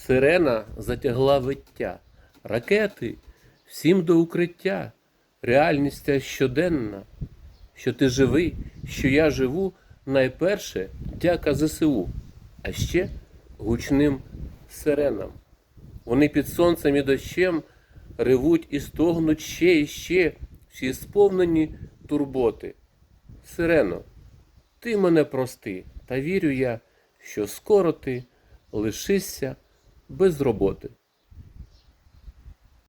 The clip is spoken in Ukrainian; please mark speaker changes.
Speaker 1: Сирена затягла виття. Ракети, всім до укриття. Реальність ця щоденна. Що ти живий, що я живу, найперше дяка ЗСУ. А ще гучним сиренам. Вони під сонцем і дощем ревуть і стогнуть ще і ще, всі сповнені турботи. Сирено, ти мене прости, та вірю я, що скоро ти лишишся без роботи.